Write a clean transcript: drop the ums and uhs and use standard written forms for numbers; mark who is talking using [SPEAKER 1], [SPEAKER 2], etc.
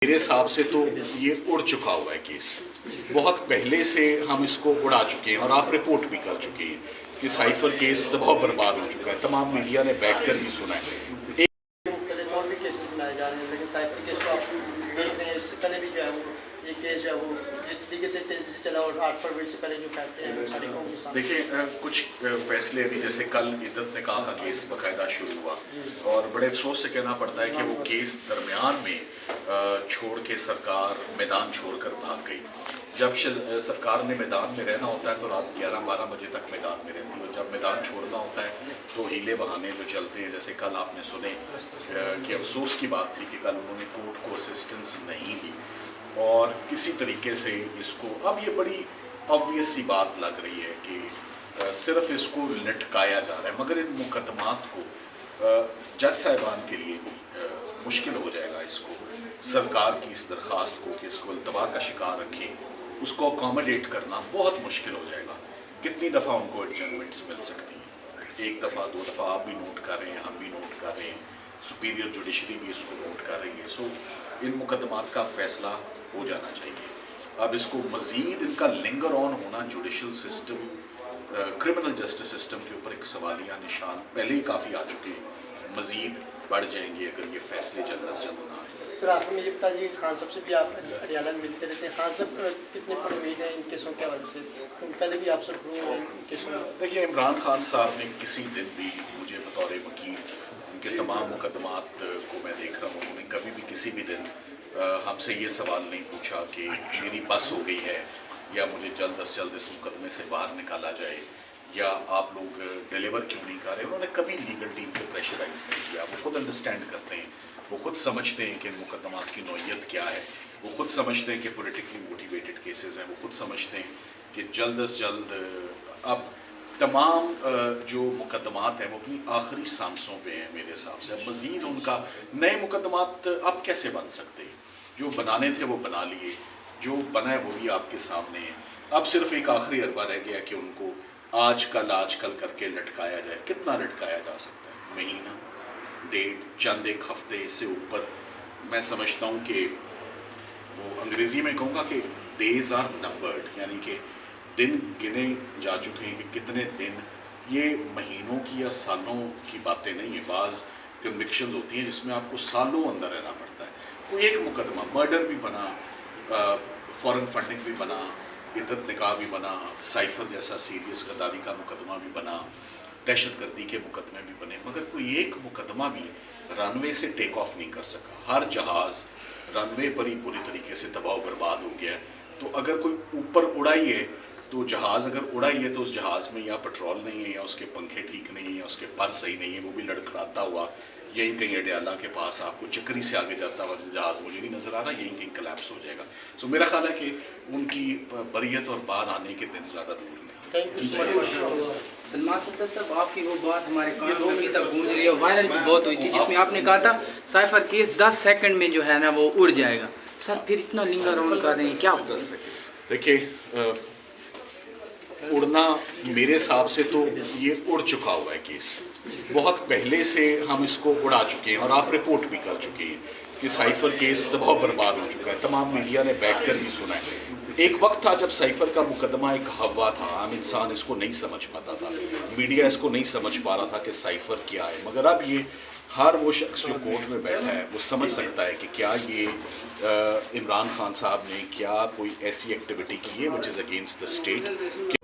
[SPEAKER 1] میرے حساب سے تو یہ اڑ چکا ہوا ہے کیس، بہت پہلے سے ہم اس کو اڑا چکے ہیں اور آپ رپورٹ بھی کر چکے ہیں کہ سائفر کیس تباہ برباد ہو چکا ہے، تمام میڈیا نے بیٹھ کر بھی سنا ہے۔
[SPEAKER 2] مختلف اور بھی کیسز بنائے جا رہے ہیں، لیکن سائفر کیس کو آپ دیکھ رہے ہیں، اس سے پہلے بھی جو ہے وہ یہ کیس جو ہے وہ جس طریقے سے تیزی سے چلا اور 8 فروری سے پہلے جو فیصلے ہیں ساری قوم کے سامنے۔
[SPEAKER 1] دیکھیں کچھ فیصلے بھی، جیسے کل عدت نکاح کا کیس باقاعدہ شروع ہوا اور بڑے افسوس سے کہنا پڑتا ہے کہ وہ کیس درمیان میں چھوڑ کے سرکار میدان چھوڑ کر بھاگ گئی۔ جب سرکار نے میدان میں رہنا ہوتا ہے تو رات 11-12 بجے تک میدان میں رہتی ہے، جب میدان چھوڑنا ہوتا ہے تو ہیلے بہانے جو چلتے ہیں، جیسے کل آپ نے سنے کہ افسوس کی بات تھی کہ کل انہوں نے کورٹ کو اسسٹنس نہیں دی اور کسی طریقے سے اس کو، اب یہ بڑی آبویس سی بات لگ رہی ہے کہ صرف اس کو لٹکایا جا رہا ہے، مگر ان مقدمات کو جج صاحبان کے لیے بھی مشکل ہو جائے گا اس کو، سرکار کی اس درخواست کو کہ اس کو التوا کا شکار رکھیں، اس کو اکاموڈیٹ کرنا بہت مشکل ہو جائے گا۔ کتنی دفعہ ان کو ایڈجسٹمنٹس مل سکتی ہیں، 1 دفعہ 2 دفعہ، آپ بھی نوٹ کر رہے ہیں، ہم بھی نوٹ کر رہے ہیں، سپیریئر جوڈیشری بھی اس کو نوٹ کر رہی ہے۔ سو ان مقدمات کا فیصلہ ہو جانا چاہیے۔ اب اس کو مزید ان کا لنگر آن ہونا judicial system, criminal justice system کے اوپر ایک سوالیہ نشان پہلے ہی کافی آ چکے ہیں، مزید بڑھ جائیں گے اگر یہ فیصلے جلد از جلد نہ آئیں۔
[SPEAKER 2] سر آپ ہمیں یہ بتائیے، خان صاحب سے بھی آپ ہریانہ میں ملتے رہتے ہیں، خان صاحب کتنے پر امید ہیں ان کیسوں کے حوالے سے؟ پہلے بھی آپ سے ہوئے ہیں ان کیسوں میں؟
[SPEAKER 1] دیکھیے، عمران خان صاحب نے کسی دن بھی مجھے بطور وکیل ان کے تمام مقدمات کو میں دیکھ رہا ہوں، انہوں نے کبھی بھی کسی بھی دن ہم سے یہ سوال نہیں پوچھا کہ میری بس ہو گئی ہے یا مجھے جلد از جلد اس مقدمے سے باہر نکالا جائے یا آپ لوگ ڈیلیور کیوں نہیں کر رہے۔ انہوں نے کبھی لیگل ٹیم کو پریشرائز نہیں کیا، وہ خود انڈرسٹینڈ کرتے ہیں، وہ خود سمجھتے ہیں کہ ان مقدمات کی نوعیت کیا ہے، وہ خود سمجھتے ہیں کہ پولیٹیکلی موٹیویٹڈ کیسز ہیں، وہ خود سمجھتے ہیں کہ جلد از جلد اب تمام جو مقدمات ہیں وہ اپنی آخری سانسوں پہ ہیں میرے حساب سے۔ اب مزید ان کا نئے مقدمات اب کیسے بن سکتے ہیں؟ جو بنانے تھے وہ بنا لیے، جو بنا ہے وہ بھی آپ کے سامنے ہے۔ اب صرف ایک آخری اربہ رہ گیا کہ ان کو آج کل کر کے لٹکایا جائے۔ کتنا لٹکایا جا سکتا ہے؟ مہینہ، ڈیڑھ، چند ایک ہفتے سے اوپر؟ میں سمجھتا ہوں کہ وہ انگریزی میں کہوں گا کہ ڈیز آر نمبرڈ، یعنی کہ دن گنے جا چکے ہیں کہ کتنے دن، یہ مہینوں کی یا سالوں کی باتیں نہیں ہیں۔ بعض کنوکشنز ہوتی ہیں جس میں آپ کو سالوں اندر رہنا پڑتا ہے۔ کوئی ایک مقدمہ، مرڈر بھی بنا، فورن فنڈنگ بھی بنا، عدت نکاح بھی بنا، سائفر جیسا سیریس غداری کا مقدمہ بھی بنا، دہشت گردی کے مقدمے بھی بنے، مگر کوئی ایک مقدمہ بھی رن وے سے ٹیک آف نہیں کر سکا۔ ہر جہاز رن وے پر ہی پوری طریقے سے تباہ و برباد ہو گیا ہے۔ تو اگر کوئی اوپر اڑائی ہے تو جہاز اگر اڑائی ہے تو اس جہاز میں یا پٹرول نہیں ہے یا اس کے پنکھے ٹھیک نہیں ہیں یا اس کے پر صحیح نہیں ہے، وہ بھی لڑکھڑاتا ہوا یہیں کہیں اڈیالہ کے پاس آپ کو چکری سے آگے جاتا ہوا جہاز مجھے نہیں نظر آ رہا، یہیں کہیں کلیپس ہو جائے گا۔ سو میرا خیال ہے کہ ان کی بریت اور باہر آنے کے دن زیادہ دور نہیں۔
[SPEAKER 3] سلمان صاحب، آپ کی وہ بات ہمارے کانوں میں تک گونج رہی ہے، وائرل بھی بہت ہوئی تھی، جس میں آپ نے کہا تھا سائفر کیس 10 سیکنڈ میں جو ہے نا وہ اڑ جائے گا۔ سر پھر اتنا لنگر آن کر رہے ہیں، کیا ہوگا؟
[SPEAKER 1] دیکھیے، اڑنا میرے حساب سے تو یہ اڑ چکا ہوا ہے کیس، بہت پہلے سے ہم اس کو اڑا چکے ہیں اور آپ رپورٹ بھی کر چکے ہیں کہ سائفر کیس تباہ برباد ہو چکا ہے، تمام میڈیا نے بیٹھ کر بھی سنا ہے۔ ایک وقت تھا جب سائفر کا مقدمہ ایک ہوا تھا، عام انسان اس کو نہیں سمجھ پاتا تھا، میڈیا اس کو نہیں سمجھ پا رہا تھا کہ سائفر کیا ہے، مگر اب یہ ہر وہ شخص جو کورٹ میں بیٹھا ہے وہ سمجھ سکتا ہے کہ کیا یہ عمران خان صاحب نے کیا کوئی ایسی ایکٹیویٹی کی ہے which is against the state۔